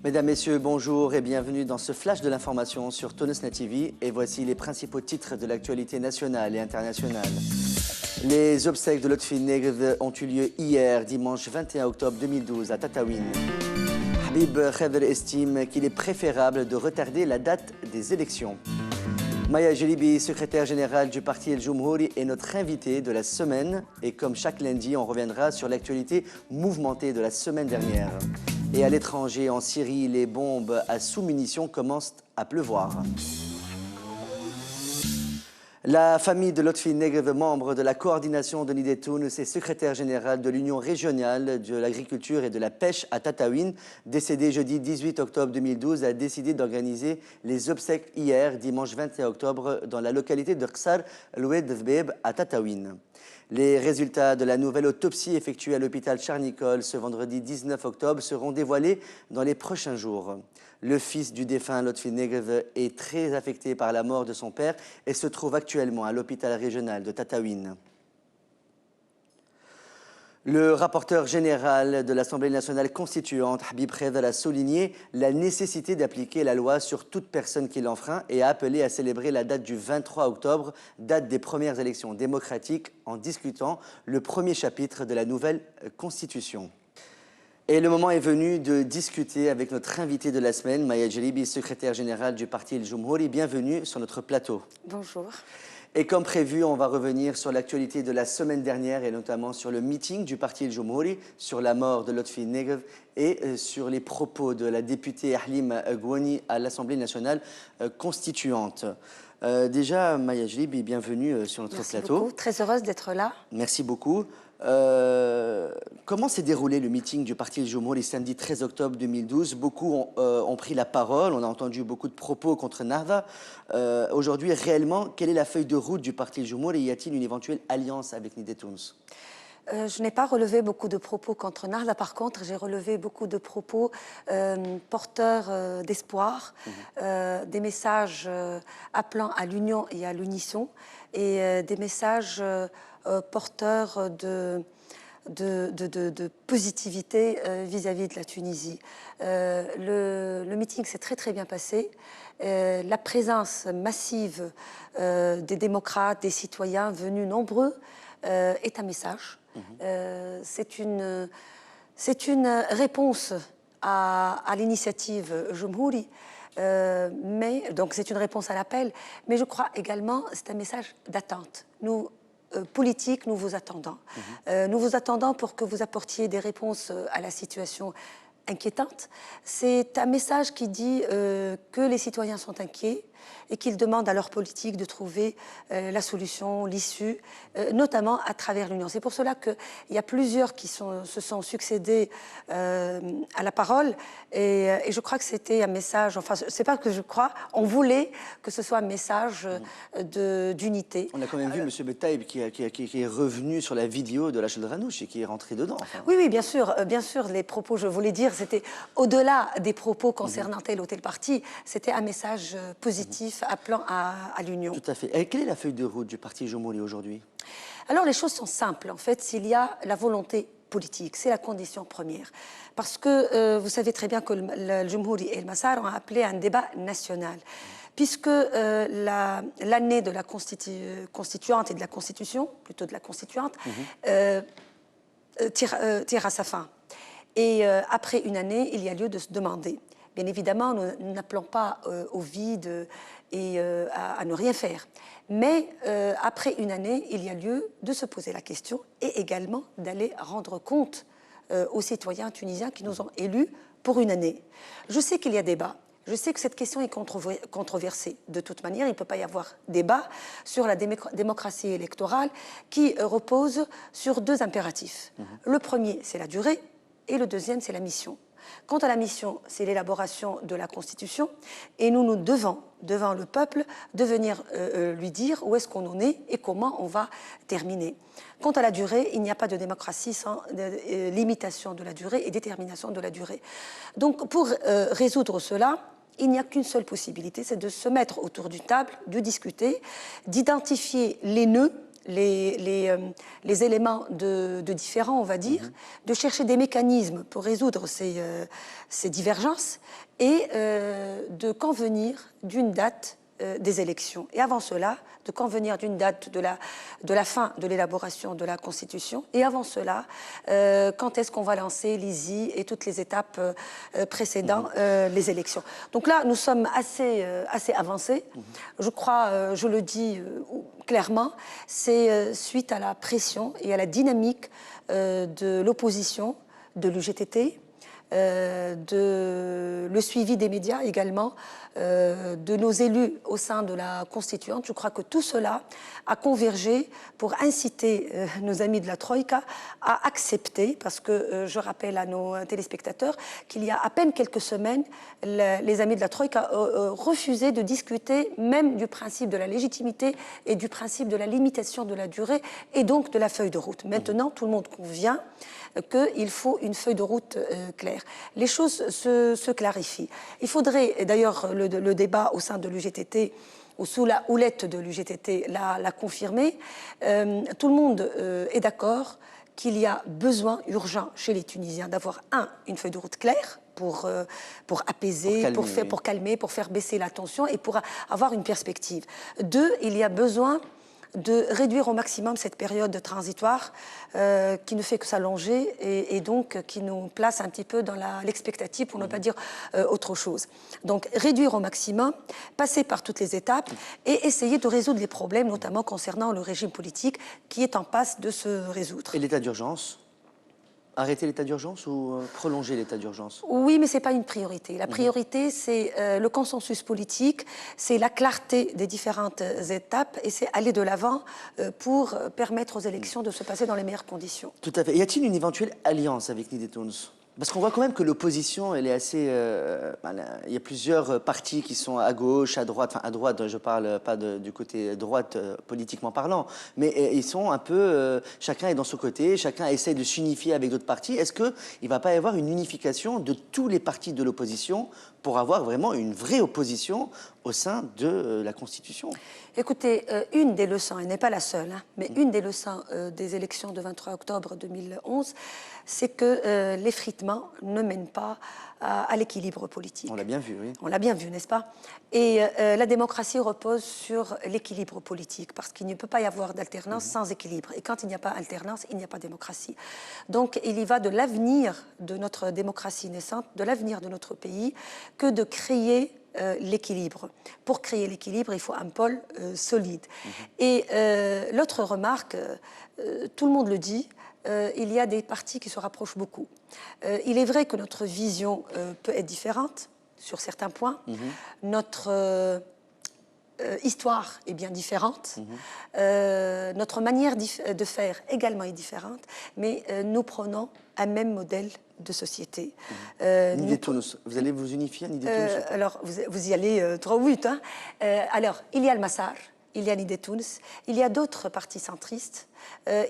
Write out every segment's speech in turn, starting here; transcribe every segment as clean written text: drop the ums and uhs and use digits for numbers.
Mesdames, Messieurs, bonjour et bienvenue dans ce flash de l'information sur Tonosnet TV. Et voici les principaux titres de l'actualité nationale et internationale. Les obsèques de Lotfi Negv ont eu lieu hier, dimanche 21 octobre 2012, à Tataouine. Habib Khedr estime qu'il est préférable de retarder la date des élections. Maya Jelibi, secrétaire générale du parti El Jumhouri, est notre invitée de la semaine. Et comme chaque lundi, on reviendra sur l'actualité mouvementée de la semaine dernière. Et à l'étranger, en Syrie, les bombes à sous-munitions commencent à pleuvoir. La famille de Lotfi Negv, membre de la coordination de Nidé Tounes et secrétaire général de l'Union régionale de l'agriculture et de la pêche à Tataouine, décédé jeudi 18 octobre 2012, a décidé d'organiser les obsèques hier, dimanche 21 octobre, dans la localité de Ksar Loued Dvbeb à Tataouine. Les résultats de la nouvelle autopsie effectuée à l'hôpital Charnicol ce vendredi 19 octobre seront dévoilés dans les prochains jours. Le fils du défunt Lotfi Negv est très affecté par la mort de son père et se trouve actuellement à l'hôpital régional de Tataouine. Le rapporteur général de l'Assemblée nationale constituante, Habib Khedr, a souligné la nécessité d'appliquer la loi sur toute personne qui l'enfreint et a appelé à célébrer la date du 23 octobre, date des premières élections démocratiques, en discutant le premier chapitre de la nouvelle Constitution. Et le moment est venu de discuter avec notre invité de la semaine, Maya Jelibi, secrétaire générale du parti El Jumhouri. Bienvenue sur notre plateau. Bonjour. Et comme prévu, on va revenir sur l'actualité de la semaine dernière et notamment sur le meeting du parti El Jumhouri, sur la mort de Lotfi Negv et sur les propos de la députée Ahlim Gouani à l'Assemblée nationale constituante. Déjà, Maya Jelibi, bienvenue sur notre plateau. Merci beaucoup, très heureuse d'être là. Merci beaucoup. Comment s'est déroulé le meeting du parti El Jumhouri samedi 13 octobre 2012? Beaucoup ont pris la parole, on a entendu beaucoup de propos contre Nahda. Aujourd'hui, réellement, quelle est la feuille de route du parti El Jumhouri et y a-t-il une éventuelle alliance avec Nidé Tounes? Je n'ai pas relevé beaucoup de propos contre Nahda. Par contre, j'ai relevé beaucoup de propos porteurs d'espoir, des messages appelant à l'union et à l'unisson, et des messages porteurs de positivité vis-à-vis de la Tunisie. Le meeting s'est très bien passé. La présence massive des démocrates, des citoyens venus nombreux est un message. C'est une réponse à l'initiative Jumhouri, donc c'est une réponse à l'appel, mais je crois également que c'est un message d'attente. Nous, politiques, nous vous attendons. Nous vous attendons pour que vous apportiez des réponses à la situation inquiétante. C'est un message qui dit que les citoyens sont inquiets et qu'ils demandent à leur politique de trouver la solution, l'issue, notamment à travers l'Union. C'est pour cela qu'il y a plusieurs qui se sont succédés à la parole et je crois que c'était un message, enfin c'est pas que je crois, on voulait que ce soit un message d'unité. On a quand même vu M. Betaïb qui est revenu sur la vidéo de la Chedranouche et qui est rentré dedans. Enfin. Oui, bien sûr, les propos, je voulais dire, c'était au-delà des propos concernant tel ou tel parti, c'était un message positif appelant à l'union. Tout à fait. Et quelle est la feuille de route du parti Jumhouri aujourd'hui? Alors les choses sont simples en fait, s'il y a la volonté politique, c'est la condition première. Parce que vous savez très bien que le Jumhouri et le Massar ont appelé à un débat national. Puisque l'année de la constituante et de la constitution, plutôt de la constituante, tire à sa fin. Et après une année, il y a lieu de se demander. Bien évidemment, nous n'appelons pas au vide et à ne rien faire. Mais après une année, il y a lieu de se poser la question et également d'aller rendre compte aux citoyens tunisiens qui nous ont élus pour une année. Je sais qu'il y a débat. Je sais que cette question est controversée. De toute manière, il ne peut pas y avoir débat sur la démocratie électorale qui repose sur deux impératifs. Le premier, c'est la durée, et le deuxième, c'est la mission. Quant à la mission, c'est l'élaboration de la Constitution, et nous devons, devant le peuple, de venir lui dire où est-ce qu'on en est et comment on va terminer. Quant à la durée, il n'y a pas de démocratie sans limitation de la durée et détermination de la durée. Donc, pour résoudre cela, il n'y a qu'une seule possibilité, c'est de se mettre autour d'une table, de discuter, d'identifier les nœuds, les éléments de différents, on va dire, de chercher des mécanismes pour résoudre ces divergences et de convenir d'une date des élections. Et avant cela, de convenir d'une date de la fin de l'élaboration de la Constitution. Et avant cela, quand est-ce qu'on va lancer l'ISI et toutes les étapes précédant les élections. Donc là, nous sommes assez avancés. Je crois, je le dis clairement, c'est suite à la pression et à la dynamique de l'opposition, de l'UGTT, le suivi des médias également, de nos élus au sein de la Constituante. Je crois que tout cela a convergé pour inciter nos amis de la Troïka à accepter, parce que je rappelle à nos téléspectateurs qu'il y a à peine quelques semaines, les amis de la Troïka refusaient de discuter même du principe de la légitimité et du principe de la limitation de la durée et donc de la feuille de route. Maintenant, tout le monde convient qu'il faut une feuille de route claire. Les choses se clarifient. Il faudrait, d'ailleurs, le débat au sein de l'UGTT, ou sous la houlette de l'UGTT, l'a confirmé. Tout le monde est d'accord qu'il y a besoin urgent chez les Tunisiens d'avoir, une feuille de route claire pour apaiser, pour calmer, pour faire baisser la tension et pour avoir une perspective. 2, il y a besoin de réduire au maximum cette période transitoire qui ne fait que s'allonger et donc qui nous place un petit peu dans l'expectative, pour ne pas dire autre chose. Donc réduire au maximum, passer par toutes les étapes et essayer de résoudre les problèmes, notamment concernant le régime politique qui est en passe de se résoudre. Et l'état d'urgence ? Arrêter l'état d'urgence ou prolonger l'état d'urgence? Oui, mais ce n'est pas une priorité. La priorité, c'est le consensus politique, c'est la clarté des différentes étapes et c'est aller de l'avant pour permettre aux élections de se passer dans les meilleures conditions. Tout à fait. Y a-t-il une éventuelle alliance avec Nidetounes? Parce qu'on voit quand même que l'opposition, elle est assez... il y a plusieurs partis qui sont à gauche, à droite. Enfin, à droite, je ne parle pas du côté droite, politiquement parlant. Mais ils sont un peu... chacun est dans son côté, chacun essaie de s'unifier avec d'autres partis. Est-ce qu'il ne va pas y avoir une unification de tous les partis de l'opposition pour avoir vraiment une vraie opposition au sein de la Constitution? Écoutez, une des leçons, elle n'est pas la seule, mais une des leçons des élections de 23 octobre 2011, c'est que l'effritement ne mène pas à l'équilibre politique. On l'a bien vu, oui. On l'a bien vu, n'est-ce pas? Et la démocratie repose sur l'équilibre politique, parce qu'il ne peut pas y avoir d'alternance sans équilibre. Et quand il n'y a pas d'alternance, il n'y a pas de démocratie. Donc il y va de l'avenir de notre démocratie naissante, de l'avenir de notre pays, que de créer l'équilibre. Pour créer l'équilibre, il faut un pôle solide. Et l'autre remarque, tout le monde le dit, il y a des partis qui se rapprochent beaucoup. Il est vrai que notre vision peut être différente sur certains points. Notre histoire est bien différente. Notre manière de faire également est différente. Mais nous prenons un même modèle de société. Nidetounes, vous allez vous unifier à Nidetounes? Alors, vous y allez trop vite. Hein. Alors, il y a le Massar, il y a Nidetounes, il y a d'autres partis centristes,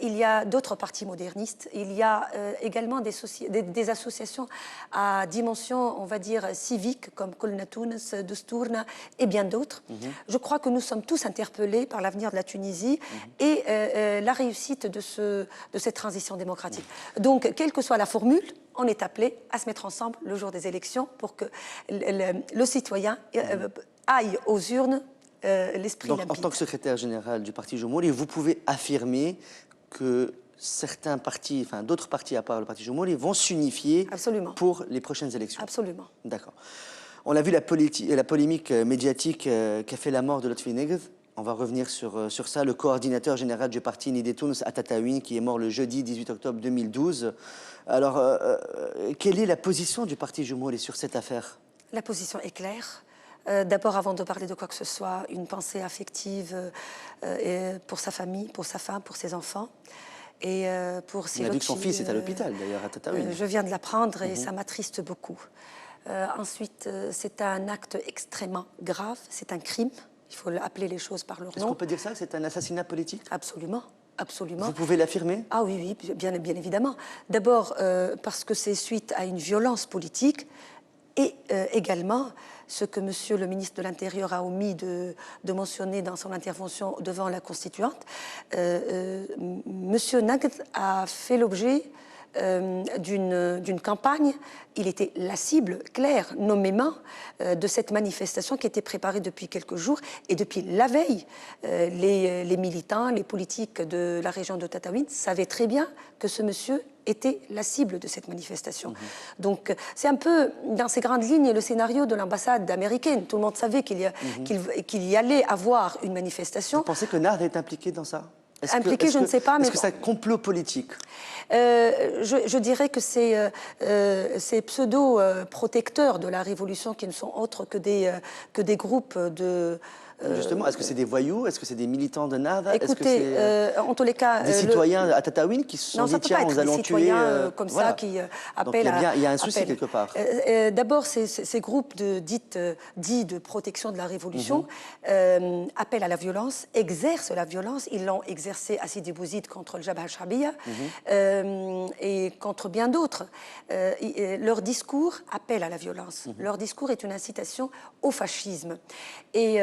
il y a d'autres partis modernistes, il y a également des associations à dimension, on va dire, civique, comme Kolnatounes, Destourna et bien d'autres. Je crois que nous sommes tous interpellés par l'avenir de la Tunisie et la réussite de cette transition démocratique. Donc, quelle que soit la formule, on est appelé à se mettre ensemble le jour des élections pour que le citoyen aille aux urnes l'esprit limpide. En tant que secrétaire général du parti Jomhuri, vous pouvez affirmer que certains partis, enfin d'autres partis à part le parti Jomhuri, vont s'unifier pour les prochaines élections? Absolument. D'accord. On a vu la polémique médiatique qu'a fait la mort de Lotfi Negd. On va revenir sur ça. Le coordinateur général du parti Nidetounes à Tataouine, qui est mort le jeudi 18 octobre 2012. Alors, quelle est la position du parti Jomhuri sur cette affaire? La position est claire. D'abord, avant de parler de quoi que ce soit, une pensée affective pour sa famille, pour sa femme, pour ses enfants. Et pour On a vu que son fils est à l'hôpital, d'ailleurs, à Tataouine. Je viens de l'apprendre et ça m'attriste beaucoup. Ensuite, c'est un acte extrêmement grave, c'est un crime. Il faut appeler les choses par leur nom. Est-ce qu'on peut dire ça, c'est un assassinat politique? Absolument. Absolument. Vous pouvez l'affirmer? Ah oui, oui, bien évidemment. D'abord, parce que c'est suite à une violence politique Et également, ce que Monsieur le ministre de l'Intérieur a omis de mentionner dans son intervention devant la Constituante, Monsieur Nagd a fait l'objet d'une campagne. Il était la cible claire, nommément, de cette manifestation qui était préparée depuis quelques jours. Et depuis la veille, les militants, les politiques de la région de Tataouine savaient très bien que ce monsieur était la cible de cette manifestation. Donc c'est un peu, dans ces grandes lignes, le scénario de l'ambassade américaine. Tout le monde savait qu'il y allait avoir une manifestation. Vous pensez que Nagd est impliqué dans ça? Impliqué, je ne sais pas. Est-ce que c'est un complot politique? Je dirais que ces pseudo-protecteurs de la révolution qui ne sont autres que des groupes de... Justement, est-ce que c'est des voyous? Est-ce que c'est des militants de Nagd? Écoutez, en tous les cas... Des citoyens à Tataouine qui se sont dit, tiens, nous allons tuer... des citoyens comme ça qui appellent à... Il y a un souci quelque part. D'abord, ces groupes dits de protection de la révolution appellent à la violence, exercent la violence. Ils l'ont exercée à Sidi Bouzid contre le Jabha al-Shabiya et contre bien d'autres. Leur discours appelle à la violence. Leur discours est une incitation au fascisme. Et...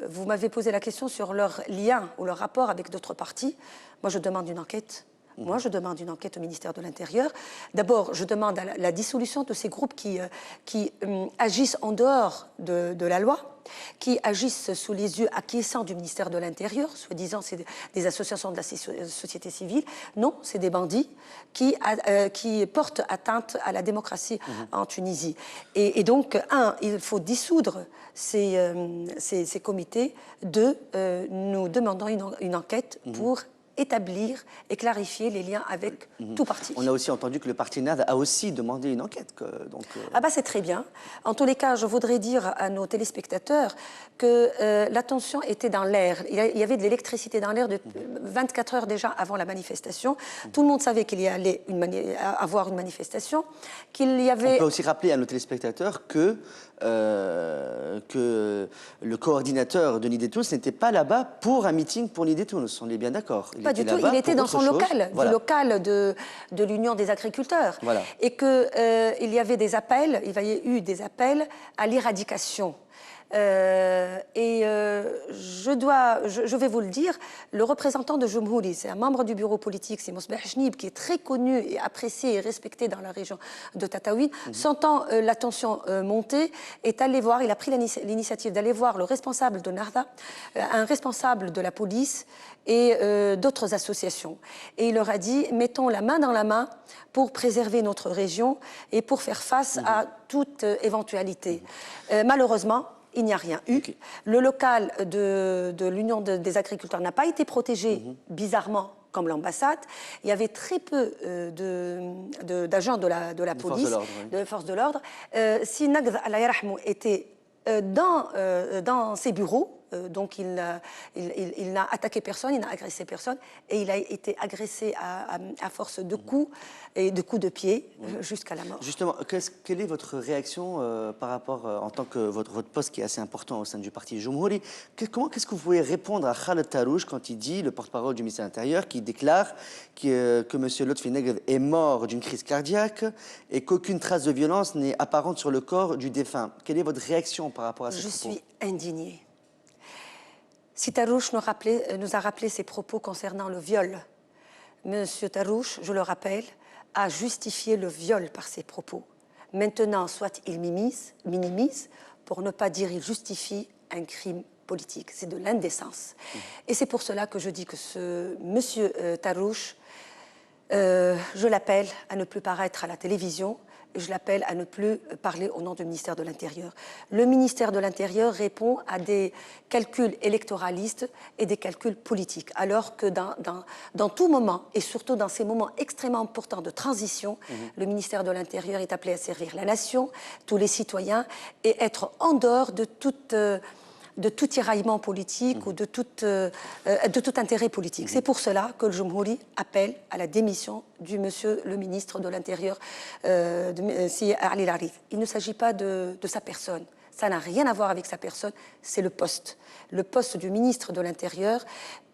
vous m'avez posé la question sur leur lien ou leur rapport avec d'autres partis. Moi, je demande une enquête. Moi, je demande une enquête au ministère de l'Intérieur. D'abord, je demande la dissolution de ces groupes qui agissent en dehors de la loi, qui agissent sous les yeux acquiescents du ministère de l'Intérieur, soi-disant c'est des associations de la société civile. Non, c'est des bandits qui portent atteinte à la démocratie en Tunisie. Et donc, il faut dissoudre ces comités. Deux, nous demandons une enquête pour établir et clarifier les liens avec tout parti. On a aussi entendu que le parti Nagd a aussi demandé une enquête. Ah bah c'est très bien. En tous les cas, je voudrais dire à nos téléspectateurs que la tension était dans l'air. Il y avait de l'électricité dans l'air depuis 24 heures déjà avant la manifestation. Tout le monde savait qu'il y allait avoir une manifestation, qu'il y avait... On peut aussi rappeler à nos téléspectateurs que le coordinateur de Nidetoun n'était pas là-bas pour un meeting pour Nidetoun. On est bien d'accord. Pas du tout, il était dans son local, du local de l'Union des agriculteurs. Voilà. Et qu'il y avait des appels, il y avait eu des appels à l'éradication. Je vais vous le dire, le représentant de Jumhouri, c'est un membre du bureau politique, c'est Mosbeh Chnib, qui est très connu et apprécié et respecté dans la région de Tataouine, sentant la tension monter, est allé voir, il a pris l'initiative d'aller voir le responsable de Nahda, un responsable de la police et d'autres associations. Et il leur a dit, mettons la main dans la main pour préserver notre région et pour faire face à toute éventualité. Malheureusement, il n'y a rien eu. Okay. Le local de l'Union des agriculteurs n'a pas été protégé, bizarrement, comme l'ambassade. Il y avait très peu d'agents de la police, de force de l'ordre. Si Nagd Allah yarhamou était dans ses bureaux, donc il n'a attaqué personne, il n'a agressé personne, et il a été agressé à force de coups et de coups de pied jusqu'à la mort. Justement, quelle est votre réaction par rapport, en tant que votre poste qui est assez important au sein du parti Jumhouri, qu'est-ce que vous pouvez répondre à Khaled Tarouche quand il dit, le porte-parole du ministère de l'Intérieur, qui déclare que M. Lotfi Negrev est mort d'une crise cardiaque et qu'aucune trace de violence n'est apparente sur le corps du défunt? Quelle est votre réaction par rapport à ce propos? Je suis indignée. Si Tarouche nous a rappelé ses propos concernant le viol, Monsieur Tarouche, je le rappelle, a justifié le viol par ses propos. Maintenant, soit il minimise, pour ne pas dire il justifie un crime politique. C'est de l'indécence. Et c'est pour cela que je dis que ce Monsieur Tarouche, je l'appelle à ne plus paraître à la télévision, je l'appelle à ne plus parler au nom du ministère de l'Intérieur. Le ministère de l'Intérieur répond à des calculs électoralistes et des calculs politiques, alors que dans tout moment, et surtout dans ces moments extrêmement importants de transition, le ministère de l'Intérieur est appelé à servir la nation, tous les citoyens, et être en dehors de tout tiraillement politique ou de tout intérêt politique. C'est pour cela que le Jumhouri appelle à la démission du monsieur le ministre de l'Intérieur, Si Ali Larif. Il ne s'agit pas de sa personne. Ça n'a rien à voir avec sa personne, c'est le poste. Le poste du ministre de l'Intérieur,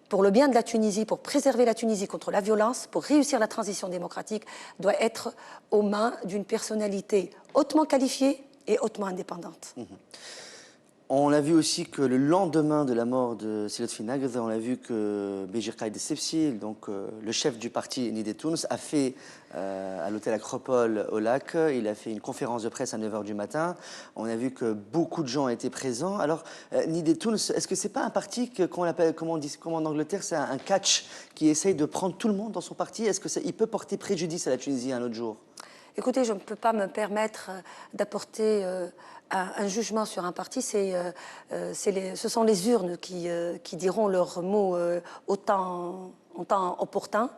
pour le bien de la Tunisie, pour préserver la Tunisie contre la violence, pour réussir la transition démocratique, doit être aux mains d'une personnalité hautement qualifiée, et hautement indépendante. On a vu aussi que le lendemain de la mort de Lotfi Naqv, on a vu que Béjir Qaïd Essebsi, donc le chef du parti Nidé Tounes, a fait à l'hôtel Acropole au Lac, il a fait une conférence de presse à 9 h du matin. On a vu que beaucoup de gens étaient présents. Alors, Nidé Tounes, est-ce que c'est pas un parti qu'on appelle, comment on dit, comme en Angleterre, c'est un catch qui essaye de prendre tout le monde dans son parti? Est-ce qu'il peut porter préjudice à la Tunisie un autre jour? Écoutez, je ne peux pas me permettre d'apporter un jugement sur un parti. Ce sont les urnes qui diront leurs mots au temps opportun.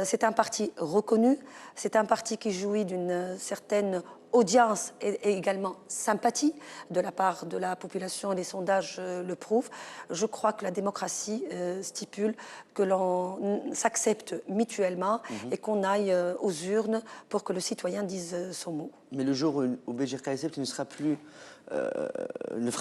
C'est un parti reconnu, c'est un parti qui jouit d'une certaine audience et également sympathie de la part de la population, les sondages le prouvent. Je crois que la démocratie stipule que l'on s'accepte mutuellement et qu'on aille aux urnes pour que le citoyen dise son mot. Mais le jour où Béjir Qaïd Essebsi ne fera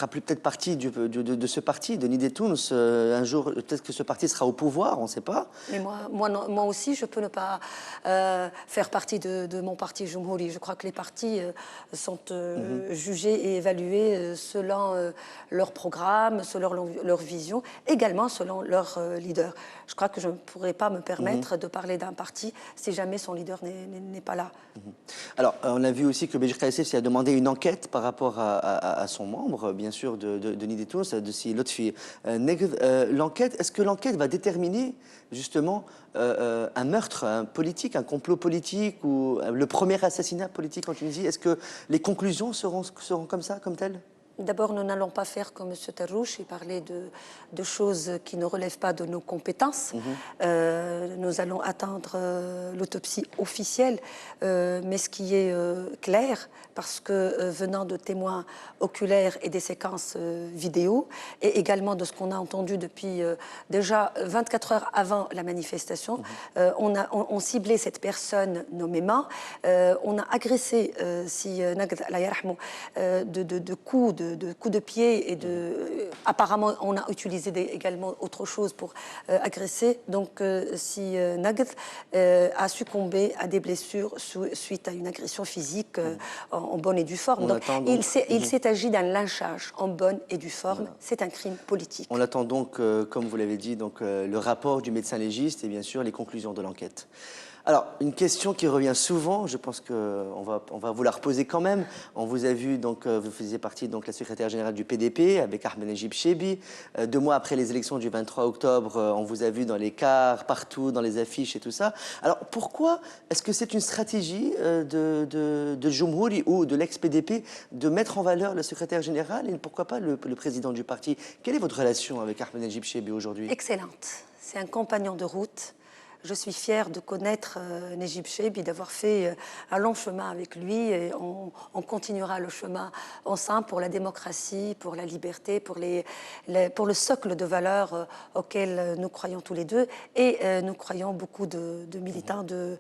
plus peut-être partie de ce parti, de Nidé Tounes, un jour, peut-être que ce parti sera au pouvoir, on ne sait pas. Mais moi aussi, je peux ne pas faire partie de mon parti Jumhouri. Je crois que les partis sont jugés et évalués selon leur programme, selon leur vision, également selon leur leader. Je crois que je ne pourrais pas me permettre de parler d'un parti si jamais son leader n'est pas là. Alors, on a vu aussi que Béjir Qaïd Essebsi a demandé une enquête par rapport à son membre, bien sûr, de Nidé Tounes, de Lotfi Naqv. L'enquête, est-ce que l'enquête va déterminer justement un meurtre politique, un complot politique ou le premier assassinat politique en Tunisie? Est-ce que les conclusions seront comme ça, comme telles? D'abord, nous n'allons pas faire comme M. Tarrouche et parler de choses qui ne relèvent pas de nos compétences. Nous allons attendre l'autopsie officielle. Mais ce qui est clair, parce que venant de témoins oculaires et des séquences vidéo, et également de ce qu'on a entendu depuis déjà 24 heures avant la manifestation, on ciblait cette personne nommément. On a agressé, de coups de pied et apparemment on a utilisé également autre chose pour agresser. Donc si Naqv a succombé à des blessures suite à une agression physique en bonne et due forme. Donc, il s'est agi d'un lynchage en bonne et due forme. C'est un crime politique. On attend donc, comme vous l'avez dit, donc, le rapport du médecin légiste et bien sûr les conclusions de l'enquête. Alors, une question qui revient souvent, je pense qu'on va vous la reposer quand même. On vous a vu, donc, vous faisiez partie de la secrétaire générale du PDP avec Ahmed Najib Chebi. 2 mois après les élections du 23 octobre, on vous a vu dans les cars, partout, dans les affiches et tout ça. Alors, pourquoi est-ce que c'est une stratégie de Jumhouri ou de l'ex-PDP de mettre en valeur le secrétaire général et pourquoi pas le président du parti? Quelle est votre relation avec Ahmed Najib Chebi aujourd'hui? Excellente. C'est un compagnon de route. Je suis fière de connaître Najib Chebi, d'avoir fait un long chemin avec lui et on continuera le chemin ensemble pour la démocratie, pour la liberté, pour le socle de valeurs auxquelles nous croyons tous les deux et nous croyons beaucoup de militants de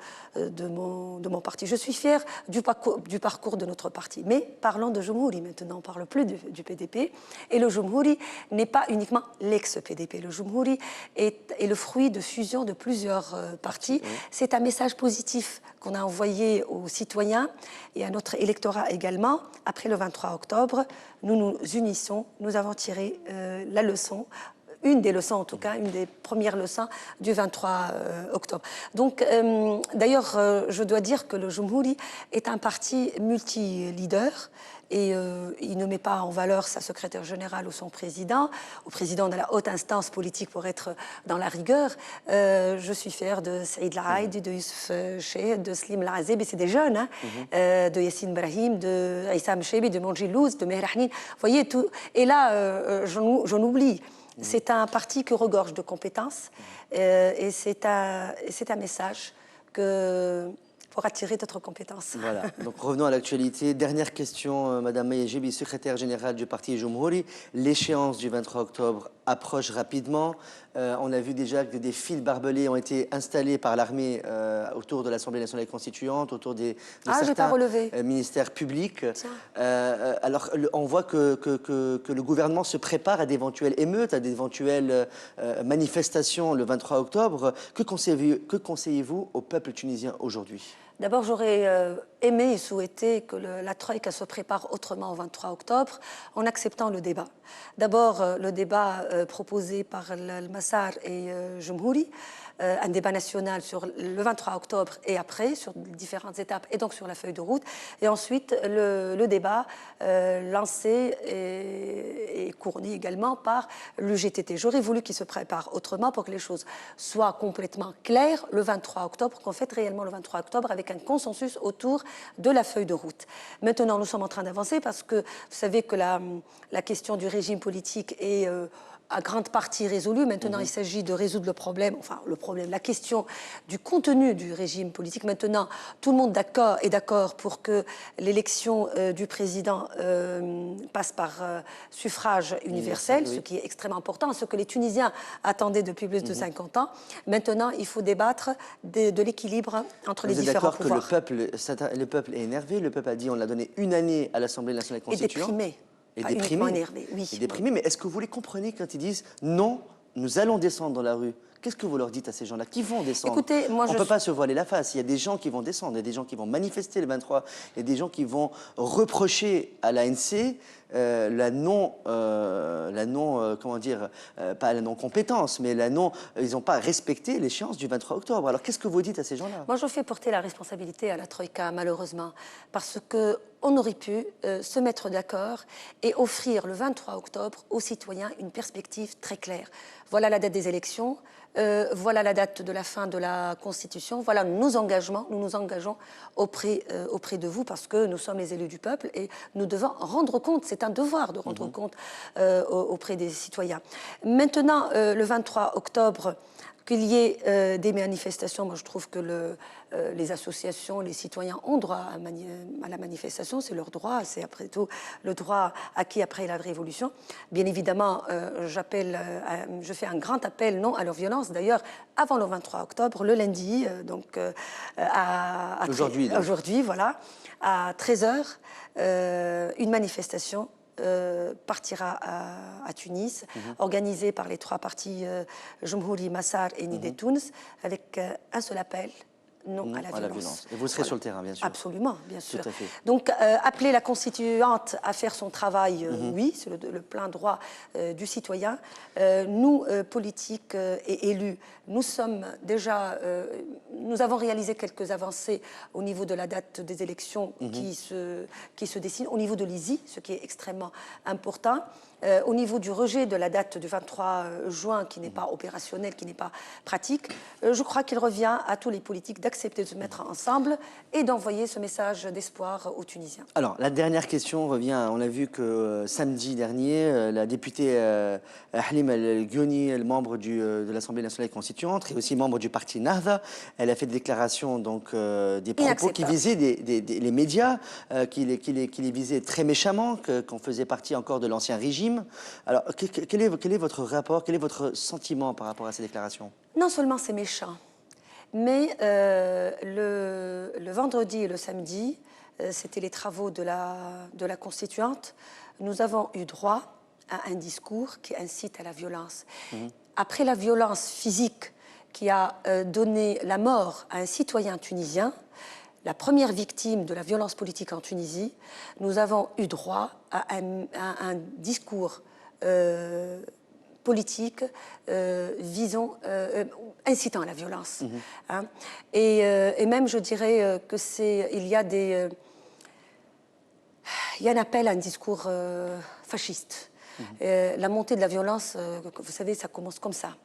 mon parti. Je suis fière du parcours de notre parti. Mais parlons de Jumhouri maintenant, on ne parle plus du PDP. Et le Jumhouri n'est pas uniquement l'ex-PDP. Le Jumhouri est le fruit de fusion de plusieurs partis. C'est un message positif qu'on a envoyé aux citoyens et à notre électorat également. Après le 23 octobre, nous nous unissons, nous avons tiré la leçon, une des leçons en tout cas, une des premières leçons du 23 octobre. Donc, d'ailleurs, je dois dire que le Jumhouri est un parti multi-leader et il ne met pas en valeur sa secrétaire générale ou son président, ou président de la haute instance politique pour être dans la rigueur. Je suis fière de Saïd Laïd, de Youssef Cheikh, de Slim Laazeb, et c'est des jeunes, hein, de Yassine Brahim, de Issam Chebi, de Monjilouz, de Meher Hanine. Vous voyez, tout. Et là, j'en oublie. C'est un parti qui regorge de compétences et c'est un message pour attirer d'autres compétences. Voilà, donc revenons à l'actualité. Dernière question, Madame Maya Chebi, secrétaire générale du parti Jumhouri. L'échéance du 23 octobre approche rapidement. On a vu déjà que des fils barbelés ont été installés par l'armée autour de l'Assemblée nationale constituante, autour de certains ministères publics. Alors, on voit que le gouvernement se prépare à d'éventuelles émeutes, à d'éventuelles manifestations le 23 octobre. Que conseillez-vous au peuple tunisien aujourd'hui? D'abord, j'aurais aimé et souhaité que la Troïka se prépare autrement au 23 octobre en acceptant le débat. D'abord, le débat proposé par le Massar et Jumhouri, un débat national sur le 23 octobre et après, sur différentes étapes et donc sur la feuille de route. Et ensuite, le débat lancé et couronné également par l'UGTT. J'aurais voulu qu'il se prépare autrement pour que les choses soient complètement claires le 23 octobre, qu'on fête réellement le 23 octobre avec un consensus autour de la feuille de route. Maintenant, nous sommes en train d'avancer parce que vous savez que la question du régime politique est à grande partie résolue. Maintenant, il s'agit de résoudre le problème, la question du contenu du régime politique. Maintenant, tout le monde est d'accord pour que l'élection du président passe par suffrage universel, ce qui est extrêmement important, ce que les Tunisiens attendaient depuis plus de 50 ans. Maintenant, il faut débattre de l'équilibre entre les différents pouvoirs. Vous êtes d'accord que le peuple est énervé, le peuple a dit on a donné une année à l'Assemblée nationale constituante. Et déprimé. Et déprimé. Énervé, oui. Et déprimé, mais est-ce que vous les comprenez quand ils disent non, nous allons descendre dans la rue? Qu'est-ce que vous leur dites à ces gens-là qui vont descendre? Écoutez, moi, on ne peut pas se voiler la face. Il y a des gens qui vont descendre, il y a des gens qui vont manifester le 23, il y a des gens qui vont reprocher à l'ANC pas la non-compétence, mais ils n'ont pas respecté l'échéance du 23 octobre. Alors qu'est-ce que vous dites à ces gens-là? Moi, je fais porter la responsabilité à la Troïka, malheureusement, parce qu'on aurait pu se mettre d'accord et offrir le 23 octobre aux citoyens une perspective très claire. Voilà la date des élections, voilà la date de la fin de la Constitution, voilà nos engagements. Nous nous engageons auprès de vous parce que nous sommes les élus du peuple et nous devons rendre compte, c'est un devoir de rendre compte auprès des citoyens. Maintenant, le 23 octobre, qu'il y ait des manifestations, moi je trouve que les associations, les citoyens ont droit à la manifestation, c'est leur droit, c'est après tout le droit acquis après la Révolution. Bien évidemment, je fais un grand appel non à leur violence. D'ailleurs, avant le 23 octobre, le lundi, aujourd'hui, voilà, à 13h, une manifestation partira à Tunis, organisée par les trois partis Jumhouri, Massar et Nidé Tounes, avec un seul appel. Non à la violence. Et vous serez sur le terrain, bien sûr. Absolument, bien sûr. Tout à fait. Donc, appeler la constituante à faire son travail, oui, c'est le plein droit du citoyen. Nous, politiques et élus, nous avons réalisé quelques avancées au niveau de la date des élections qui se dessinent, au niveau de l'ISI, ce qui est extrêmement important. Au niveau du rejet de la date du 23 juin, qui n'est pas opérationnelle, qui n'est pas pratique, je crois qu'il revient à tous les politiques d'accepter de se mettre ensemble et d'envoyer ce message d'espoir aux Tunisiens. Alors, la dernière question revient, on a vu que samedi dernier, la députée Halim El-Ghiouni, membre de l'Assemblée nationale constituante et aussi membre du parti Nahda, elle a fait des déclarations, donc des propos qui visaient les médias, qui les visaient très méchamment, qu'on faisait partie encore de l'ancien régime. Alors, quel est votre rapport, quel est votre sentiment par rapport à ces déclarations? Non seulement c'est méchant, mais le vendredi et le samedi, c'était les travaux de la constituante, nous avons eu droit à un discours qui incite à la violence. Après la violence physique qui a donné la mort à un citoyen tunisien, la première victime de la violence politique en Tunisie, nous avons eu droit à un discours politique incitant à la violence. Hein. Et même, je dirais il y a un appel à un discours fasciste. La montée de la violence, vous savez, ça commence comme ça.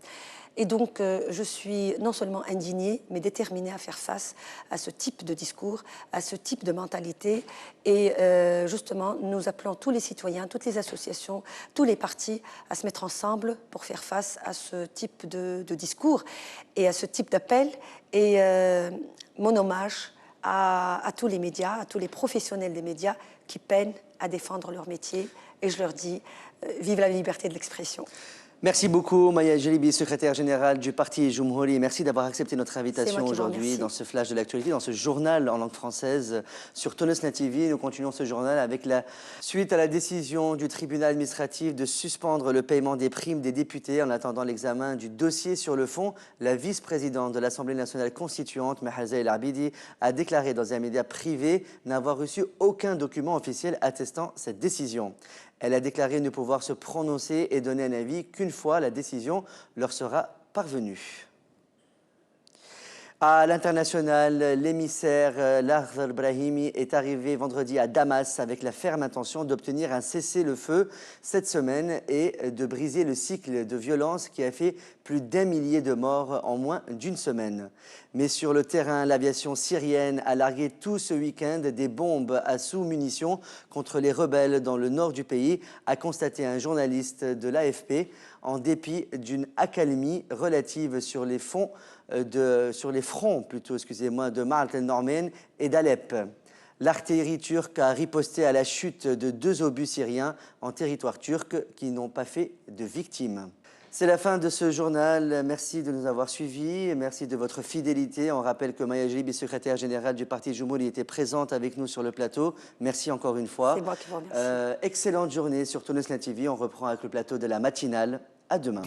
Et donc, je suis non seulement indignée, mais déterminée à faire face à ce type de discours, à ce type de mentalité. Et justement, nous appelons tous les citoyens, toutes les associations, tous les partis à se mettre ensemble pour faire face à ce type de discours et à ce type d'appel. Et mon hommage à tous les médias, à tous les professionnels des médias qui peinent à défendre leur métier. Et je leur dis, vive la liberté de l'expression. Merci beaucoup, Maya Jelibi, secrétaire générale du parti Jumhouri. Merci d'avoir accepté notre C'est invitation moi qui vous aujourd'hui remercie. dans ce flash de l'actualité, dans ce journal en langue française sur Tonesna TV. Nous continuons ce journal avec la suite à la décision du tribunal administratif de suspendre le paiement des primes des députés en attendant l'examen du dossier sur le fond. La vice-présidente de l'Assemblée nationale constituante, Mahaza El Abidi, a déclaré dans un média privé n'avoir reçu aucun document officiel attestant cette décision. Elle a déclaré ne pouvoir se prononcer et donner un avis qu'une fois la décision leur sera parvenue. À l'international, l'émissaire Lakhdar Brahimi est arrivé vendredi à Damas avec la ferme intention d'obtenir un cessez-le-feu cette semaine et de briser le cycle de violence qui a fait plus d'1 millier de morts en moins d'une semaine. Mais sur le terrain, l'aviation syrienne a largué tout ce week-end des bombes à sous-munitions contre les rebelles dans le nord du pays, a constaté un journaliste de l'AFP, en dépit d'une accalmie relative sur les fronts de Ma'arat el-Normen et d'Alep. L'artillerie turque a riposté à la chute de 2 obus syriens en territoire turc qui n'ont pas fait de victimes. C'est la fin de ce journal. Merci de nous avoir suivis. Merci de votre fidélité. On rappelle que Maya Jelibi, secrétaire générale du parti Jumhouri, était présente avec nous sur le plateau. Merci encore une fois. C'est moi qui vous remercie. Excellente journée sur Tonesna TV. On reprend avec le plateau de la matinale. À demain.